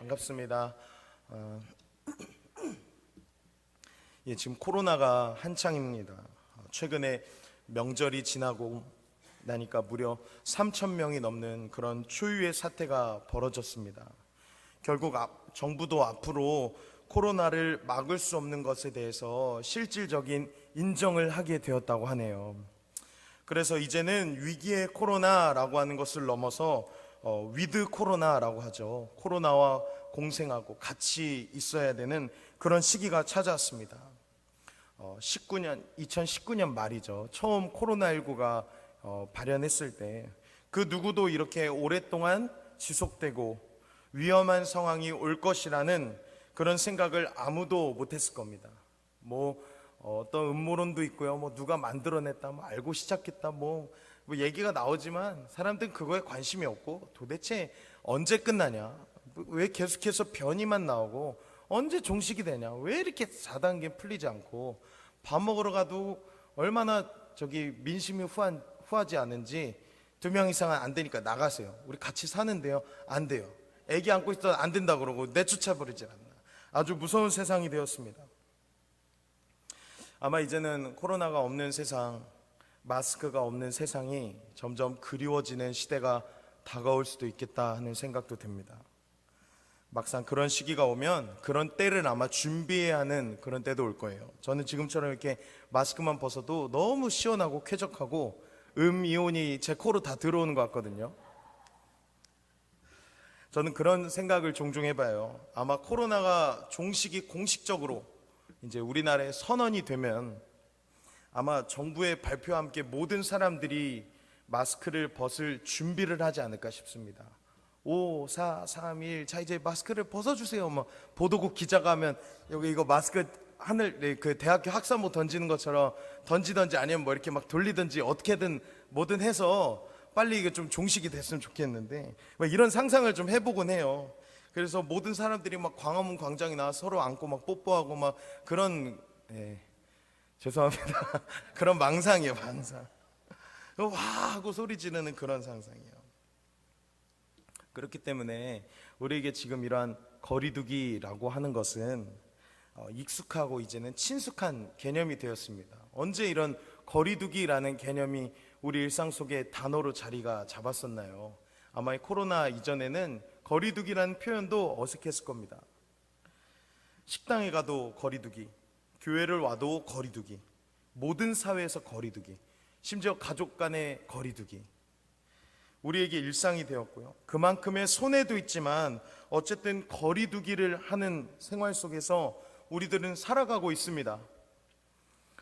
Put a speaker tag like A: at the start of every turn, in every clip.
A: 반갑습니다. 지금 코로나가 한창입니다. 최근에 명절이 지나고 나니까 무려 3천 명이 넘는 그런 초유의 사태가 벌어졌습니다. 결국 정부도 앞으로 코로나를 막을 수 없는 것에 대해서 실질적인 인정을 하게 되었다고 하네요. 그래서 이제는 위기의 코로나라고 하는 것을 넘어서 위드 코로나라고 하죠. 코로나와 공생하고 같이 있어야 되는 그런 시기가 찾아왔습니다. 2019년 말이죠. 처음 코로나19가 발현했을 때 그 누구도 이렇게 오랫동안 지속되고 위험한 상황이 올 것이라는 그런 생각을 아무도 못했을 겁니다. 어떤 음모론도 있고요. 누가 만들어냈다, 알고 시작했다, 얘기가 나오지만 사람들은 그거에 관심이 없고 도대체 언제 끝나냐? 왜 계속해서 변이만 나오고 언제 종식이 되냐? 왜 이렇게 4단계 풀리지 않고 밥 먹으러 가도 얼마나 민심이 후하지 않은지 2명 이상은 안 되니까 나가세요. 우리 같이 사는데요. 안 돼요. 애기 안고 있어도 안 된다 그러고 내쫓아버리질 않나. 아주 무서운 세상이 되었습니다. 아마 이제는 코로나가 없는 세상, 마스크가 없는 세상이 점점 그리워지는 시대가 다가올 수도 있겠다 하는 생각도 듭니다. 막상 그런 시기가 오면 그런 때를 아마 준비해야 하는 그런 때도 올 거예요. 저는 지금처럼 이렇게 마스크만 벗어도 너무 시원하고 쾌적하고 이온이 제 코로 다 들어오는 것 같거든요. 저는 그런 생각을 종종 해봐요. 아마 코로나가 종식이 공식적으로 이제 우리나라에 선언이 되면 아마 정부의 발표와 함께 모든 사람들이 마스크를 벗을 준비를 하지 않을까 싶습니다. 5, 4, 3, 1, 자 이제 마스크를 벗어주세요. 보도국 기자가 하면 여기 이거 마스크 하늘 그 대학교 학사모 던지는 것처럼 던지든지 아니면 이렇게 막 돌리든지 어떻게든 뭐든 해서 빨리 이게 좀 종식이 됐으면 좋겠는데 이런 상상을 좀 해보곤 해요. 그래서 모든 사람들이 광화문 광장에 나와 서로 안고 뽀뽀하고 그런 죄송합니다. 그런 망상이에요, 망상. 와 하고 소리 지르는 그런 상상이에요. 그렇기 때문에 우리에게 지금 이러한 거리두기라고 하는 것은 익숙하고 이제는 친숙한 개념이 되었습니다. 언제 이런 거리두기라는 개념이 우리 일상 속에 단어로 자리가 잡았었나요? 아마 코로나 이전에는 거리두기라는 표현도 어색했을 겁니다. 식당에 가도 거리두기, 교회를 와도 거리두기, 모든 사회에서 거리두기, 심지어 가족 간의 거리두기, 우리에게 일상이 되었고요. 그만큼의 손해도 있지만 어쨌든 거리두기를 하는 생활 속에서 우리들은 살아가고 있습니다.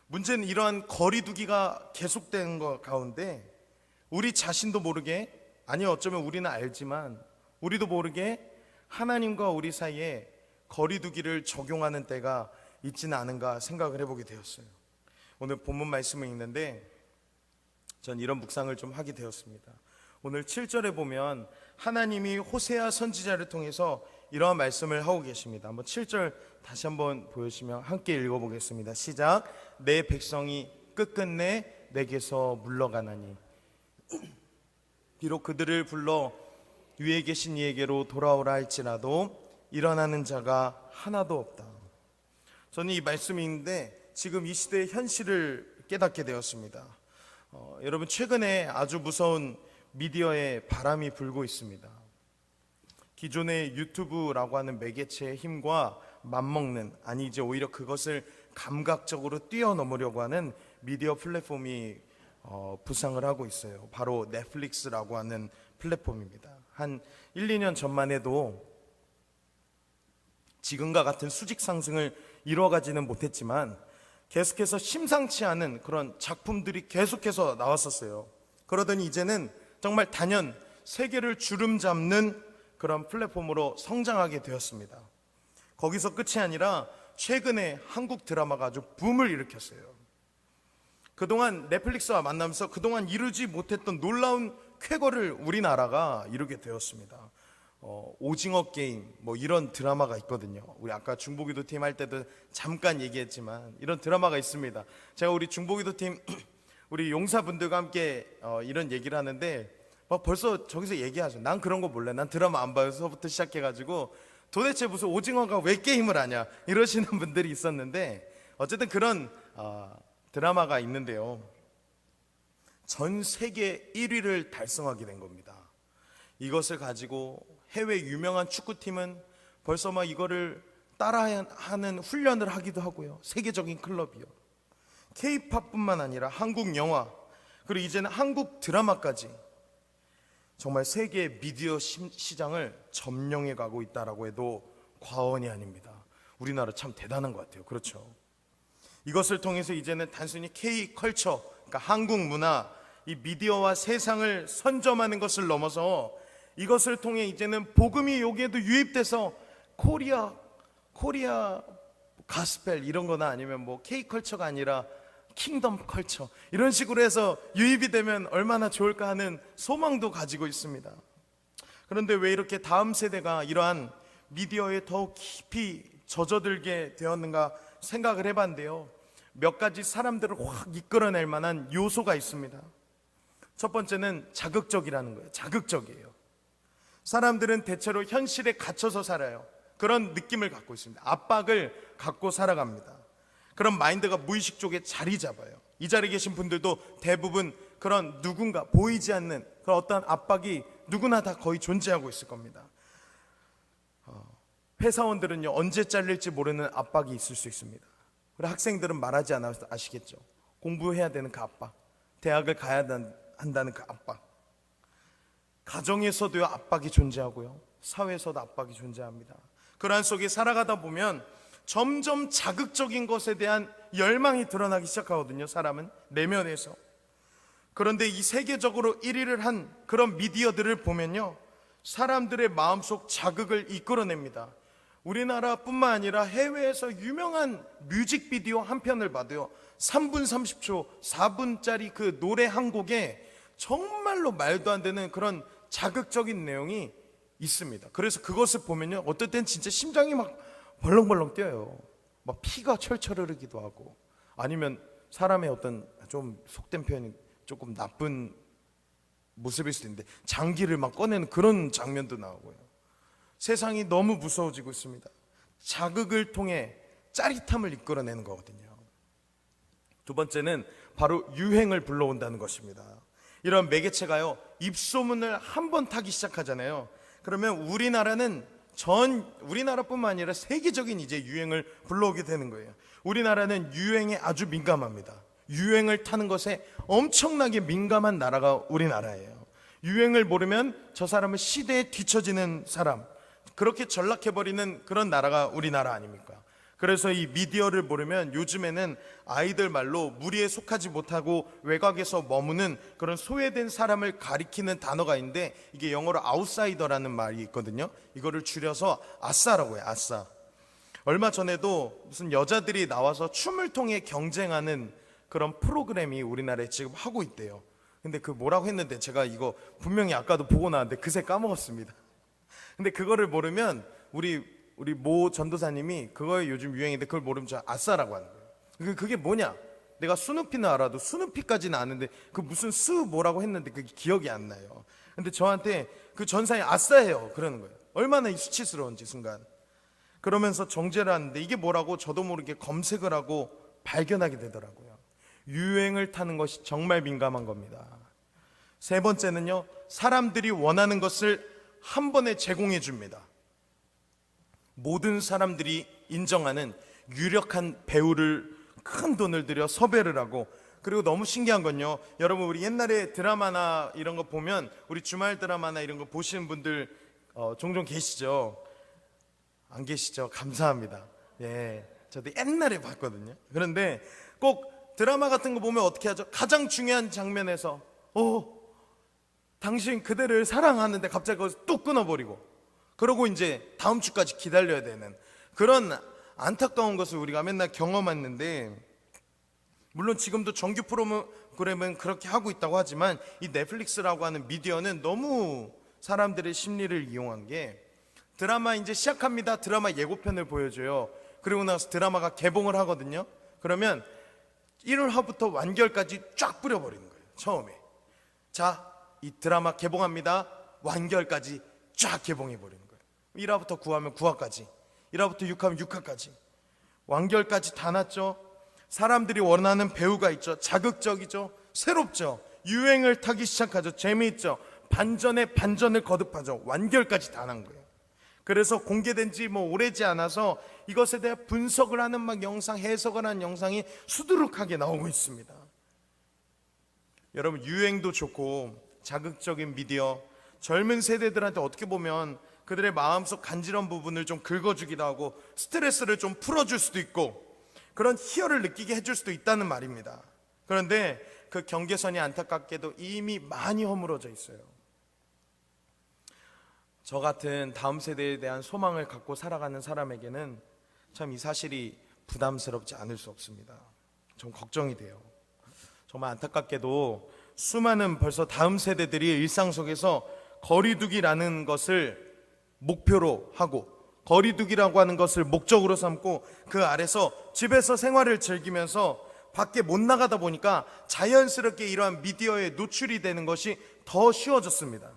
A: 문제는 이러한 거리두기가 계속되는 것 가운데 우리 자신도 모르게, 아니 어쩌면 우리는 알지만 우리도 모르게 하나님과 우리 사이에 거리두기를 적용하는 때가 있지는 않은가 생각을 해보게 되었어요. 오늘 본문 말씀을 읽는데 전 이런 묵상을 좀 하게 되었습니다. 오늘 7절에 보면 하나님이 호세아 선지자를 통해서 이러한 말씀을 하고 계십니다. 한번 7절 다시 한번 보여주시면 함께 읽어보겠습니다. 시작. 내 백성이 끝끝내 내게서 물러가나니 비록 그들을 불러 위에 계신 이에게로 돌아오라 할지라도 일어나는 자가 하나도 없다. 저는 이 말씀이 있는데 지금 이 시대의 현실을 깨닫게 되었습니다. 여러분 최근에 아주 무서운 미디어의 바람이 불고 있습니다. 기존의 유튜브라고 하는 매개체의 힘과 맞먹는, 아니 이제 오히려 그것을 감각적으로 뛰어넘으려고 하는 미디어 플랫폼이 부상을 하고 있어요. 바로 넷플릭스라고 하는 플랫폼입니다. 한 1, 2년 전만 해도 지금과 같은 수직 상승을 이뤄가지는 못했지만 계속해서 심상치 않은 그런 작품들이 계속해서 나왔었어요. 그러더니 이제는 정말 단연 세계를 주름 잡는 그런 플랫폼으로 성장하게 되었습니다. 거기서 끝이 아니라 최근에 한국 드라마가 아주 붐을 일으켰어요. 그동안 넷플릭스와 만나면서 그동안 이루지 못했던 놀라운 쾌거를 우리나라가 이루게 되었습니다. 오징어 게임 이런 드라마가 있거든요. 우리 아까 중보기도 팀 할 때도 잠깐 얘기했지만 이런 드라마가 있습니다. 제가 우리 중보기도 팀 우리 용사분들과 함께 이런 얘기를 하는데 벌써 저기서 얘기하죠. 난 그런 거 몰라. 난 드라마 안 봐요서부터 시작해가지고 도대체 무슨 오징어가 왜 게임을 하냐 이러시는 분들이 있었는데, 어쨌든 그런 드라마가 있는데요, 전 세계 1위를 달성하게 된 겁니다. 이것을 가지고 해외 유명한 축구팀은 벌써 막 이거를 따라하는 훈련을 하기도 하고요. 세계적인 클럽이요. K-팝뿐만 아니라 한국 영화, 그리고 이제는 한국 드라마까지 정말 세계 미디어 시장을 점령해 가고 있다라고 해도 과언이 아닙니다. 우리나라 참 대단한 것 같아요. 그렇죠? 이것을 통해서 이제는 단순히 K-컬처, 그러니까 한국 문화, 이 미디어와 세상을 선점하는 것을 넘어서 이것을 통해 이제는 복음이 여기에도 유입돼서 코리아 가스펠 이런 거나 아니면 뭐 K-컬처가 아니라 킹덤 컬처 이런 식으로 해서 유입이 되면 얼마나 좋을까 하는 소망도 가지고 있습니다. 그런데 왜 이렇게 다음 세대가 이러한 미디어에 더욱 깊이 젖어들게 되었는가 생각을 해봤는데요, 몇 가지 사람들을 확 이끌어낼 만한 요소가 있습니다. 첫 번째는 자극적이라는 거예요. 자극적이에요. 사람들은 대체로 현실에 갇혀서 살아요. 그런 느낌을 갖고 있습니다. 압박을 갖고 살아갑니다. 그런 마인드가 무의식 쪽에 자리 잡아요. 이 자리에 계신 분들도 대부분 그런 누군가 보이지 않는 그런 어떤 압박이 누구나 다 거의 존재하고 있을 겁니다. 회사원들은요, 언제 잘릴지 모르는 압박이 있을 수 있습니다. 그리고 학생들은 말하지 않아서 아시겠죠. 공부해야 되는 그 압박, 대학을 가야 한다는 그 압박, 가정에서도요 압박이 존재하고요, 사회에서도 압박이 존재합니다. 그러한 속에 살아가다 보면 점점 자극적인 것에 대한 열망이 드러나기 시작하거든요, 사람은 내면에서. 그런데 이 세계적으로 1위를 한 그런 미디어들을 보면요, 사람들의 마음속 자극을 이끌어냅니다. 우리나라뿐만 아니라 해외에서 유명한 뮤직비디오 한 편을 봐도요, 3분 30초, 4분짜리 그 노래 한 곡에 정말로 말도 안 되는 그런 자극적인 내용이 있습니다. 그래서 그것을 보면요, 어떨 땐 진짜 심장이 막 벌렁벌렁 뛰어요. 막 피가 철철 흐르기도 하고, 아니면 사람의 어떤 좀 속된 표현이 조금 나쁜 모습일 수도 있는데 장기를 막 꺼내는 그런 장면도 나오고요. 세상이 너무 무서워지고 있습니다. 자극을 통해 짜릿함을 이끌어내는 거거든요. 두 번째는 바로 유행을 불러온다는 것입니다. 이런 매개체가요, 입소문을 한 번 타기 시작하잖아요. 그러면 우리나라뿐만 아니라 세계적인 이제 유행을 불러오게 되는 거예요. 우리나라는 유행에 아주 민감합니다. 유행을 타는 것에 엄청나게 민감한 나라가 우리나라예요. 유행을 모르면 저 사람은 시대에 뒤처지는 사람, 그렇게 전락해버리는 그런 나라가 우리나라 아닙니까? 그래서 이 미디어를 모르면 요즘에는 아이들 말로 무리에 속하지 못하고 외곽에서 머무는 그런 소외된 사람을 가리키는 단어가 있는데, 이게 영어로 아웃사이더라는 말이 있거든요. 이거를 줄여서 아싸라고 해요. 아싸. 얼마 전에도 무슨 여자들이 나와서 춤을 통해 경쟁하는 그런 프로그램이 우리나라에 지금 하고 있대요. 근데 그 뭐라고 했는데 제가 이거 분명히 아까도 보고 나왔는데 그새 까먹었습니다. 근데 그거를 모르면 우리 모 전도사님이 그거에 요즘 유행인데 그걸 모르면 저 아싸라고 하는 거예요. 그게 뭐냐? 내가 스누피는 알아도 스누피까지는 아는데 그 무슨 뭐라고 했는데 그게 기억이 안 나요. 근데 저한테 그 전사에 아싸예요 그러는 거예요. 얼마나 수치스러운지 순간. 그러면서 정죄를 하는데 이게 뭐라고 저도 모르게 검색을 하고 발견하게 되더라고요. 유행을 타는 것이 정말 민감한 겁니다. 세 번째는요, 사람들이 원하는 것을 한 번에 제공해 줍니다. 모든 사람들이 인정하는 유력한 배우를 큰 돈을 들여 섭외를 하고, 그리고 너무 신기한 건요, 여러분 우리 옛날에 드라마나 이런 거 보면, 우리 주말 드라마나 이런 거 보시는 분들 종종 계시죠? 안 계시죠? 감사합니다. 예, 저도 옛날에 봤거든요. 그런데 꼭 드라마 같은 거 보면 어떻게 하죠? 가장 중요한 장면에서 당신 그대를 사랑하는데 갑자기 거기서 뚝 끊어버리고, 그러고 이제 다음 주까지 기다려야 되는 그런 안타까운 것을 우리가 맨날 경험했는데, 물론 지금도 정규 프로그램은 그렇게 하고 있다고 하지만 이 넷플릭스라고 하는 미디어는 너무 사람들의 심리를 이용한 게, 드라마 이제 시작합니다. 드라마 예고편을 보여줘요. 그리고 나서 드라마가 개봉을 하거든요. 그러면 1화부터 완결까지 쫙 뿌려버리는 거예요. 처음에 자, 이 드라마 개봉합니다. 완결까지 쫙 개봉해버리는 거예요. 1화부터 9화면 9화까지, 1화부터 6화면 6화까지, 완결까지 다 났죠. 사람들이 원하는 배우가 있죠. 자극적이죠. 새롭죠. 유행을 타기 시작하죠. 재미있죠. 반전에 반전을 거듭하죠. 완결까지 다 난 거예요. 그래서 공개된 지 오래지 않아서 이것에 대해 분석을 하는 영상, 해석을 하는 영상이 수두룩하게 나오고 있습니다. 여러분, 유행도 좋고 자극적인 미디어, 젊은 세대들한테 어떻게 보면 그들의 마음속 간지러운 부분을 좀 긁어주기도 하고 스트레스를 좀 풀어줄 수도 있고 그런 희열을 느끼게 해줄 수도 있다는 말입니다. 그런데 그 경계선이 안타깝게도 이미 많이 허물어져 있어요. 저 같은 다음 세대에 대한 소망을 갖고 살아가는 사람에게는 참 이 사실이 부담스럽지 않을 수 없습니다. 좀 걱정이 돼요. 정말 안타깝게도 수많은 벌써 다음 세대들이 일상 속에서 거리두기라는 것을 목표로 하고 거리두기라고 하는 것을 목적으로 삼고 그 아래서 집에서 생활을 즐기면서 밖에 못 나가다 보니까 자연스럽게 이러한 미디어에 노출이 되는 것이 더 쉬워졌습니다.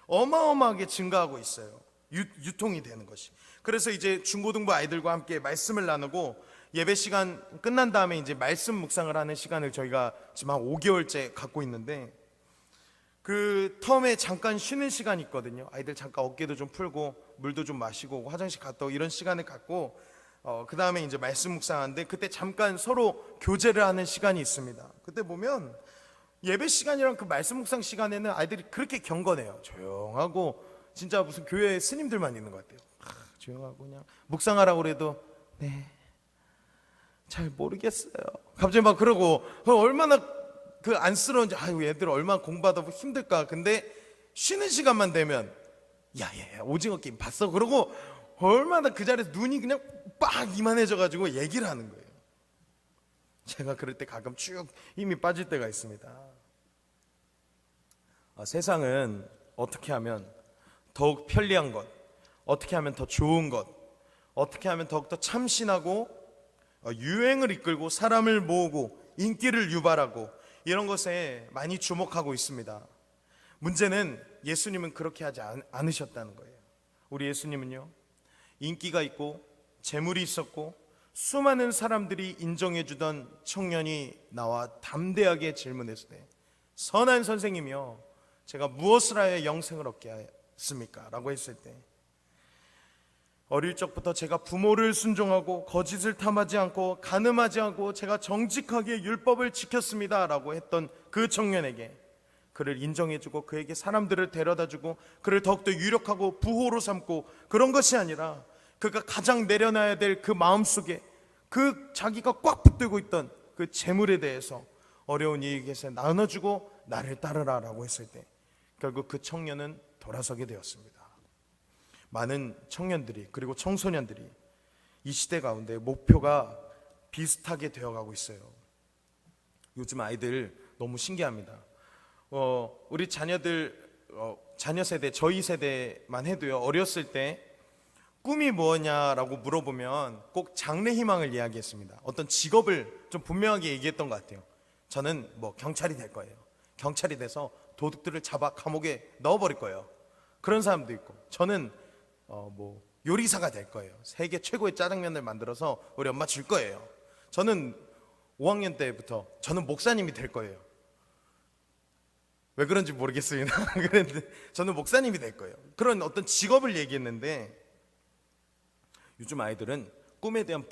A: 어마어마하게 증가하고 있어요. 유통이 되는 것이. 그래서 이제 중고등부 아이들과 함께 말씀을 나누고 예배 시간 끝난 다음에 이제 말씀 묵상을 하는 시간을 저희가 지금 한 5개월째 갖고 있는데 그 텀에 잠깐 쉬는 시간이 있거든요. 아이들 잠깐 어깨도 좀 풀고 물도 좀 마시고 화장실 갔다 오고 이런 시간을 갖고 그 다음에 이제 말씀 묵상하는데 그때 잠깐 서로 교제를 하는 시간이 있습니다. 그때 보면 예배 시간이랑 그 말씀 묵상 시간에는 아이들이 그렇게 경건해요. 조용하고 진짜 무슨 교회 스님들만 있는 것 같아요. 조용하고 그냥 묵상하라고 그래도 네, 잘 모르겠어요. 갑자기 막 그러고 얼마나 그 안쓰러운지, 아유 얘들 얼마나 공부하다 힘들까. 근데 쉬는 시간만 되면 야야 오징어 게임 봤어? 그러고 얼마나 그 자리에서 눈이 그냥 빡 이만해져가지고 얘기를 하는 거예요. 제가 그럴 때 가끔 쭉 힘이 빠질 때가 있습니다. 세상은 어떻게 하면 더욱 편리한 것, 어떻게 하면 더 좋은 것, 어떻게 하면 더욱더 참신하고 유행을 이끌고 사람을 모으고 인기를 유발하고 이런 것에 많이 주목하고 있습니다. 문제는 예수님은 그렇게 하지 않으셨다는 거예요. 우리 예수님은요, 인기가 있고 재물이 있었고 수많은 사람들이 인정해주던 청년이 나와 담대하게 질문했을 때 선한 선생님이요, 제가 무엇을 하여 영생을 얻게 하였습니까? 라고 했을 때 어릴 적부터 제가 부모를 순종하고 거짓을 탐하지 않고 간음하지 않고 제가 정직하게 율법을 지켰습니다 라고 했던 그 청년에게 그를 인정해주고 그에게 사람들을 데려다주고 그를 더욱더 유력하고 부호로 삼고 그런 것이 아니라 그가 가장 내려놔야 될 그 마음속에 그 자기가 꽉 붙들고 있던 그 재물에 대해서 어려운 이에게서 나눠주고 나를 따르라 라고 했을 때 결국 그 청년은 돌아서게 되었습니다. 많은 청년들이 그리고 청소년들이 이 시대 가운데 목표가 비슷하게 되어가고 있어요. 요즘 아이들 너무 신기합니다. 우리 자녀들 자녀 세대, 저희 세대만 해도요, 어렸을 때 꿈이 뭐냐라고 물어보면 꼭 장래 희망을 이야기했습니다. 어떤 직업을 좀 분명하게 얘기했던 것 같아요. 저는 경찰이 될 거예요. 경찰이 돼서 도둑들을 잡아 감옥에 넣어버릴 거예요. 그런 사람도 있고, 저는 요리사가 될 거예요. 세계 최고의 짜장면을 만들어서 우리 엄마 줄 거예요. 저는 5학년 때부터 저는 목사님이 될 거예요. 왜 그런지 모르겠습니다. 그런데 저는 목사님이 될 거예요. 그런 어떤 직업을 얘기했는데 요즘 아이들은 꿈에 대한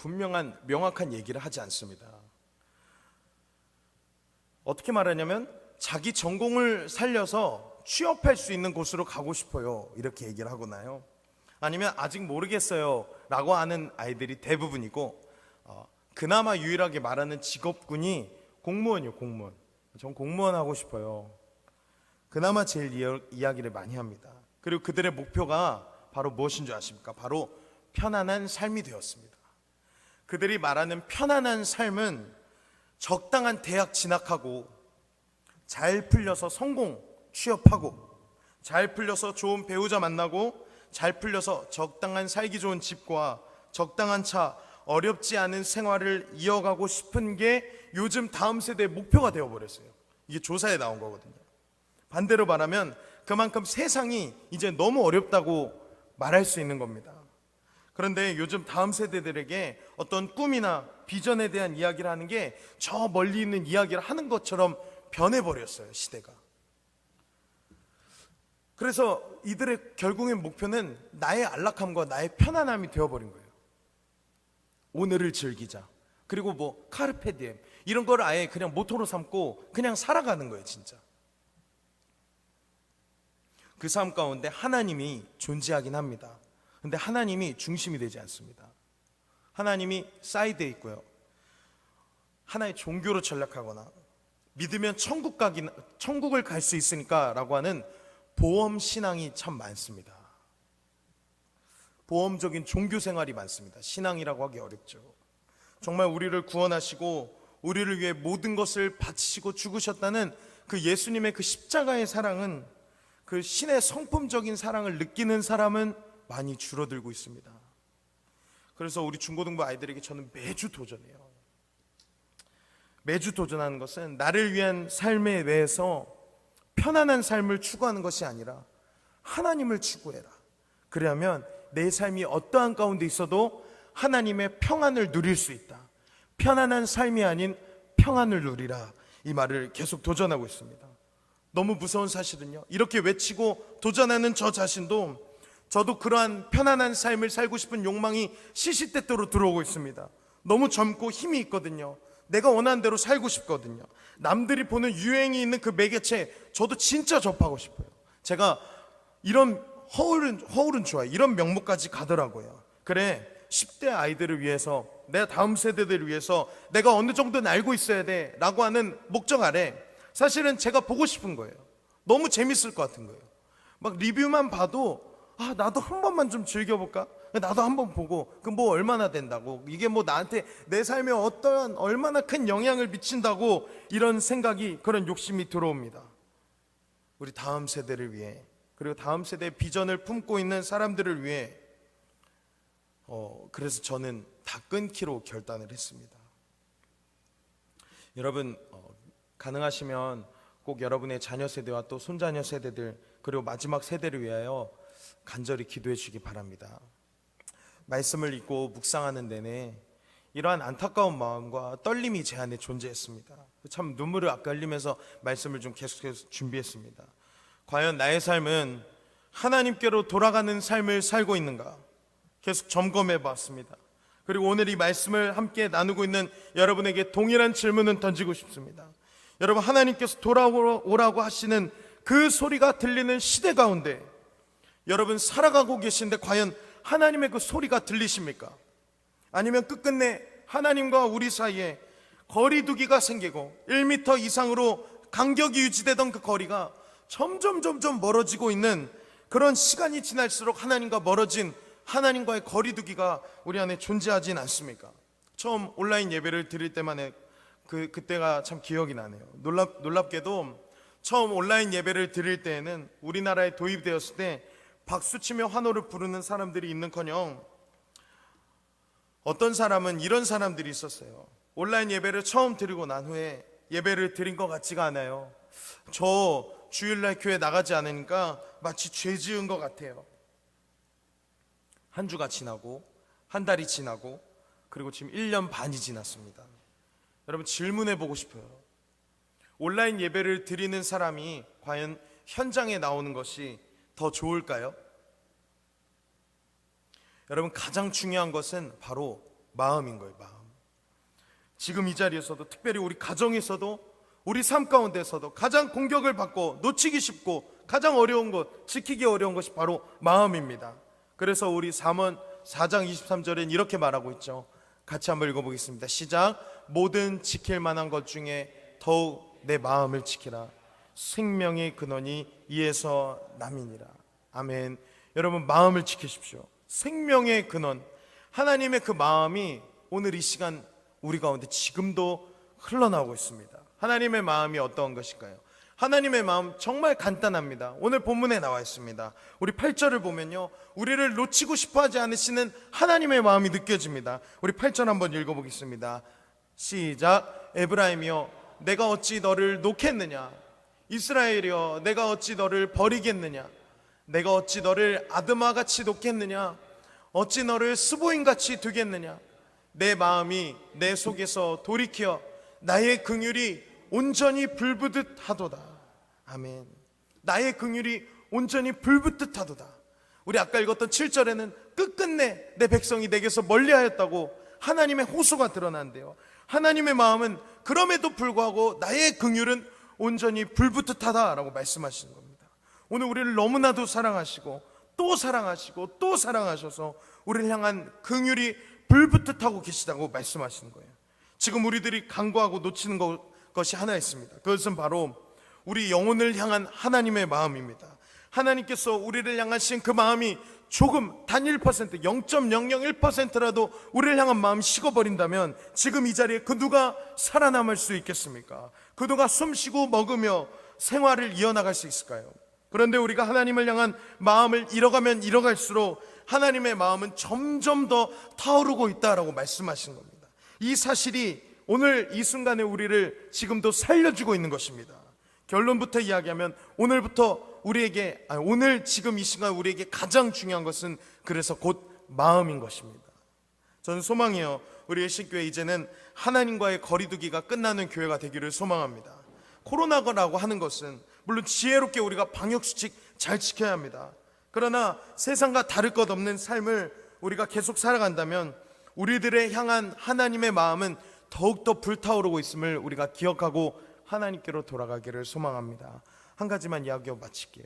A: 명확한 얘기를 하지 않습니다. 어떻게 말하냐면 자기 전공을 살려서 취업할 수 있는 곳으로 가고 싶어요, 이렇게 얘기를 하거나요. 아니면 아직 모르겠어요 라고 하는 아이들이 대부분이고, 그나마 유일하게 말하는 직업군이 공무원이요. 공무원. 전 공무원 하고 싶어요. 그나마 제일 이야기를 많이 합니다. 그리고 그들의 목표가 바로 무엇인 줄 아십니까? 바로 편안한 삶이 되었습니다. 그들이 말하는 편안한 삶은 적당한 대학 진학하고 잘 풀려서 성공 취업하고 잘 풀려서 좋은 배우자 만나고 잘 풀려서 적당한 살기 좋은 집과 적당한 차, 어렵지 않은 생활을 이어가고 싶은 게 요즘 다음 세대의 목표가 되어버렸어요. 이게 조사에 나온 거거든요. 반대로 말하면 그만큼 세상이 이제 너무 어렵다고 말할 수 있는 겁니다. 그런데 요즘 다음 세대들에게 어떤 꿈이나 비전에 대한 이야기를 하는 게 저 멀리 있는 이야기를 하는 것처럼 변해버렸어요, 시대가. 그래서 이들의 결국의 목표는 나의 안락함과 나의 편안함이 되어버린 거예요. 오늘을 즐기자. 그리고 뭐 카르페디엠 이런 걸 아예 그냥 모토로 삼고 그냥 살아가는 거예요, 진짜. 그 삶 가운데 하나님이 존재하긴 합니다. 근데 하나님이 중심이 되지 않습니다. 하나님이 사이드에 있고요. 하나의 종교로 전락하거나 믿으면 천국을 갈 수 있으니까 라고 하는 보험 신앙이 참 많습니다. 보험적인 종교 생활이 많습니다. 신앙이라고 하기 어렵죠. 정말 우리를 구원하시고 우리를 위해 모든 것을 바치시고 죽으셨다는 그 예수님의 그 십자가의 사랑은, 그 신의 성품적인 사랑을 느끼는 사람은 많이 줄어들고 있습니다. 그래서 우리 중고등부 아이들에게 저는 매주 도전해요. 매주 도전하는 것은 나를 위한 삶에 대해서 편안한 삶을 추구하는 것이 아니라 하나님을 추구해라. 그러면 내 삶이 어떠한 가운데 있어도 하나님의 평안을 누릴 수 있다. 편안한 삶이 아닌 평안을 누리라. 이 말을 계속 도전하고 있습니다. 너무 무서운 사실은요, 이렇게 외치고 도전하는 저 자신도 저도 그러한 편안한 삶을 살고 싶은 욕망이 시시때때로 들어오고 있습니다. 너무 젊고 힘이 있거든요. 내가 원하는 대로 살고 싶거든요. 남들이 보는 유행이 있는 그 매개체 저도 진짜 접하고 싶어요. 제가 이런 허울은 좋아요. 이런 명목까지 가더라고요. 그래, 10대 아이들을 위해서, 내 다음 세대들을 위해서 내가 어느 정도는 알고 있어야 돼 라고 하는 목적 아래 사실은 제가 보고 싶은 거예요. 너무 재밌을 것 같은 거예요. 막 리뷰만 봐도 나도 한 번만 좀 즐겨볼까? 나도 한번 보고 그 뭐 얼마나 된다고, 이게 뭐 나한테 내 삶에 어떠한 얼마나 큰 영향을 미친다고, 이런 생각이, 그런 욕심이 들어옵니다. 우리 다음 세대를 위해, 그리고 다음 세대의 비전을 품고 있는 사람들을 위해 그래서 저는 다 끊기로 결단을 했습니다. 여러분 가능하시면 꼭 여러분의 자녀 세대와 또 손자녀 세대들, 그리고 마지막 세대를 위하여 간절히 기도해 주시기 바랍니다. 말씀을 읽고 묵상하는 내내 이러한 안타까운 마음과 떨림이 제 안에 존재했습니다. 참 눈물을 아까 흘리면서 말씀을 좀 계속해서 준비했습니다. 과연 나의 삶은 하나님께로 돌아가는 삶을 살고 있는가? 계속 점검해 봤습니다. 그리고 오늘 이 말씀을 함께 나누고 있는 여러분에게 동일한 질문을 던지고 싶습니다. 여러분, 하나님께서 돌아오라고 하시는 그 소리가 들리는 시대 가운데 여러분 살아가고 계신데 과연 하나님의 그 소리가 들리십니까? 아니면 끝끝내 하나님과 우리 사이에 거리두기가 생기고 1m 이상으로 간격이 유지되던 그 거리가 점점 멀어지고 있는 그런 시간이 지날수록 하나님과 멀어진, 하나님과의 거리두기가 우리 안에 존재하진 않습니까? 처음 온라인 예배를 드릴 때만에 그때가 참 기억이 나네요. 놀랍게도 처음 온라인 예배를 드릴 때에는 우리나라에 도입되었을 때 박수치며 환호를 부르는 사람들이 있는커녕 어떤 사람은 이런 사람들이 있었어요. 온라인 예배를 처음 드리고 난 후에 예배를 드린 것 같지가 않아요. 저 주일날 교회 나가지 않으니까 마치 죄 지은 것 같아요. 한 주가 지나고 한 달이 지나고 그리고 지금 1년 반이 지났습니다. 여러분, 질문해 보고 싶어요. 온라인 예배를 드리는 사람이 과연 현장에 나오는 것이 더 좋을까요? 여러분, 가장 중요한 것은 바로 마음인 거예요. 마음. 지금 이 자리에서도, 특별히 우리 가정에서도, 우리 삶 가운데서도 가장 공격을 받고 놓치기 쉽고 가장 어려운 것, 지키기 어려운 것이 바로 마음입니다. 그래서 우리 잠언 4장 23절엔 이렇게 말하고 있죠. 같이 한번 읽어보겠습니다. 시작. 모든 지킬 만한 것 중에 더욱 내 마음을 지키라. 생명의 근원이 이에서 남이니라. 아멘. 여러분, 마음을 지키십시오. 생명의 근원, 하나님의 그 마음이 오늘 이 시간 우리 가운데 지금도 흘러나오고 있습니다. 하나님의 마음이 어떠한 것일까요? 하나님의 마음 정말 간단합니다. 오늘 본문에 나와 있습니다. 우리 8절을 보면요, 우리를 놓치고 싶어하지 않으시는 하나님의 마음이 느껴집니다. 우리 8절 한번 읽어보겠습니다. 시작. 에브라임이여 내가 어찌 너를 놓겠느냐, 이스라엘이여 내가 어찌 너를 버리겠느냐, 내가 어찌 너를 아드마같이 놓겠느냐? 어찌 너를 스보임같이 두겠느냐? 내 마음이 내 속에서 돌이켜 나의 긍휼이 온전히 불붙듯 하도다. 아멘. 나의 긍휼이 온전히 불붙듯 하도다. 우리 아까 읽었던 7절에는 끝끝내 내 백성이 내게서 멀리하였다고 하나님의 호소가 드러난대요. 하나님의 마음은 그럼에도 불구하고 나의 긍휼은 온전히 불붙듯하다라고 말씀하시는 겁니다. 오늘 우리를 너무나도 사랑하시고 또 사랑하시고 또 사랑하셔서 우리를 향한 긍휼이 불붙듯하고 계시다고 말씀하시는 거예요. 지금 우리들이 간구하고 놓치는 것이 하나 있습니다. 그것은 바로 우리 영혼을 향한 하나님의 마음입니다. 하나님께서 우리를 향하신 그 마음이 조금 단 1%, 0.001%라도 우리를 향한 마음이 식어버린다면 지금 이 자리에 그 누가 살아남을 수 있겠습니까? 그 누가 숨쉬고 먹으며 생활을 이어나갈 수 있을까요? 그런데 우리가 하나님을 향한 마음을 잃어가면 잃어갈수록 하나님의 마음은 점점 더 타오르고 있다라고 말씀하신 겁니다. 이 사실이 오늘 이 순간에 우리를 지금도 살려주고 있는 것입니다. 결론부터 이야기하면 오늘 지금 이 시간 우리에게 가장 중요한 것은 그래서 곧 마음인 것입니다. 저는 소망해요. 우리 일신교회 이제는 하나님과의 거리두기가 끝나는 교회가 되기를 소망합니다. 코로나라고 하는 것은 물론 지혜롭게 우리가 방역수칙 잘 지켜야 합니다. 그러나 세상과 다를 것 없는 삶을 우리가 계속 살아간다면 우리들의 향한 하나님의 마음은 더욱더 불타오르고 있음을 우리가 기억하고 하나님께로 돌아가기를 소망합니다. 한 가지만 이야기하고 마칠게요.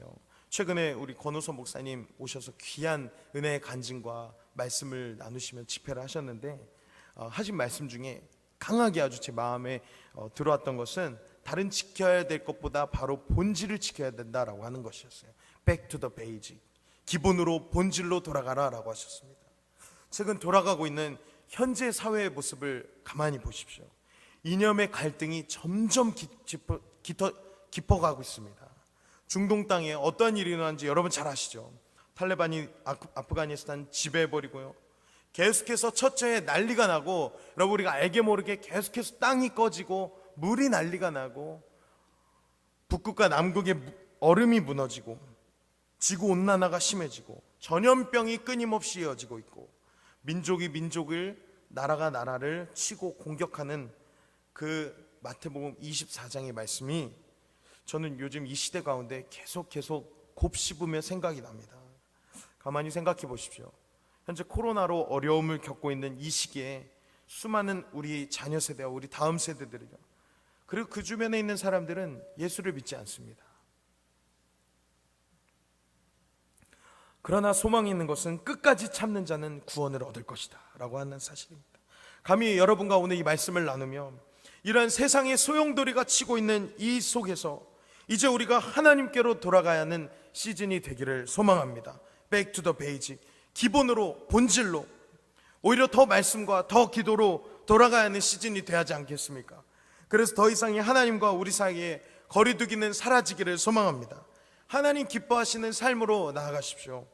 A: 최근에 우리 권호서 목사님 오셔서 귀한 은혜의 간증과 말씀을 나누시며 집회를 하셨는데 하신 말씀 중에 강하게 아주 제 마음에 들어왔던 것은 다른 지켜야 될 것보다 바로 본질을 지켜야 된다라고 하는 것이었어요. Back to the basic. 기본으로 본질로 돌아가라 라고 하셨습니다. 최근 돌아가고 있는 현재 사회의 모습을 가만히 보십시오. 이념의 갈등이 점점 깊어가고 있습니다. 중동 땅에 어떤 일이 일어나는지 여러분 잘 아시죠? 탈레반이 아프가니스탄 지배해버리고요, 계속해서 첫째에 난리가 나고, 여러분 우리가 알게 모르게 계속해서 땅이 꺼지고 물이 난리가 나고 북극과 남극의 얼음이 무너지고 지구온난화가 심해지고 전염병이 끊임없이 이어지고 있고 민족이 민족을, 나라가 나라를 치고 공격하는 그 마태복음 24장의 말씀이 저는 요즘 이 시대 가운데 계속 곱씹으며 생각이 납니다. 가만히 생각해 보십시오. 현재 코로나로 어려움을 겪고 있는 이 시기에 수많은 우리 자녀 세대와 우리 다음 세대들이요, 그리고 그 주변에 있는 사람들은 예수를 믿지 않습니다. 그러나 소망이 있는 것은 끝까지 참는 자는 구원을 얻을 것이다 라고 하는 사실입니다. 감히 여러분과 오늘 이 말씀을 나누며 이러한 세상의 소용돌이가 치고 있는 이 속에서 이제 우리가 하나님께로 돌아가야 하는 시즌이 되기를 소망합니다. Back to the basic. 기본으로, 본질로, 오히려 더 말씀과 더 기도로 돌아가야 하는 시즌이 돼야 하지 않겠습니까? 그래서 더 이상의 하나님과 우리 사이에 거리두기는 사라지기를 소망합니다. 하나님 기뻐하시는 삶으로 나아가십시오.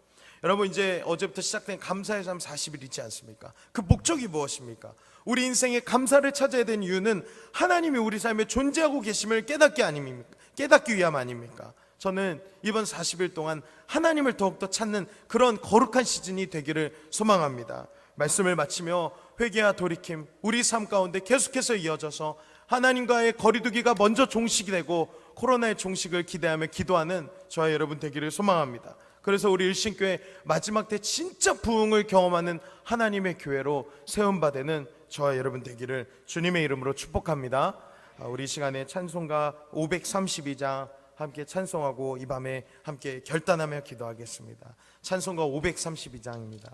A: 여러분, 이제 어제부터 시작된 감사의 삶 40일 있지 않습니까? 그 목적이 무엇입니까? 우리 인생에 감사를 찾아야 되는 이유는 하나님이 우리 삶에 존재하고 계심을 깨닫기 위함 아닙니까? 저는 이번 40일 동안 하나님을 더욱더 찾는 그런 거룩한 시즌이 되기를 소망합니다. 말씀을 마치며 회개와 돌이킴, 우리 삶 가운데 계속해서 이어져서 하나님과의 거리두기가 먼저 종식이 되고 코로나의 종식을 기대하며 기도하는 저와 여러분 되기를 소망합니다. 그래서 우리 일신교회 마지막 때 진짜 부흥을 경험하는 하나님의 교회로 세움받는 저와 여러분 되기를 주님의 이름으로 축복합니다. 우리 시간에 찬송가 532장 함께 찬송하고 이 밤에 함께 결단하며 기도하겠습니다. 찬송가 532장입니다.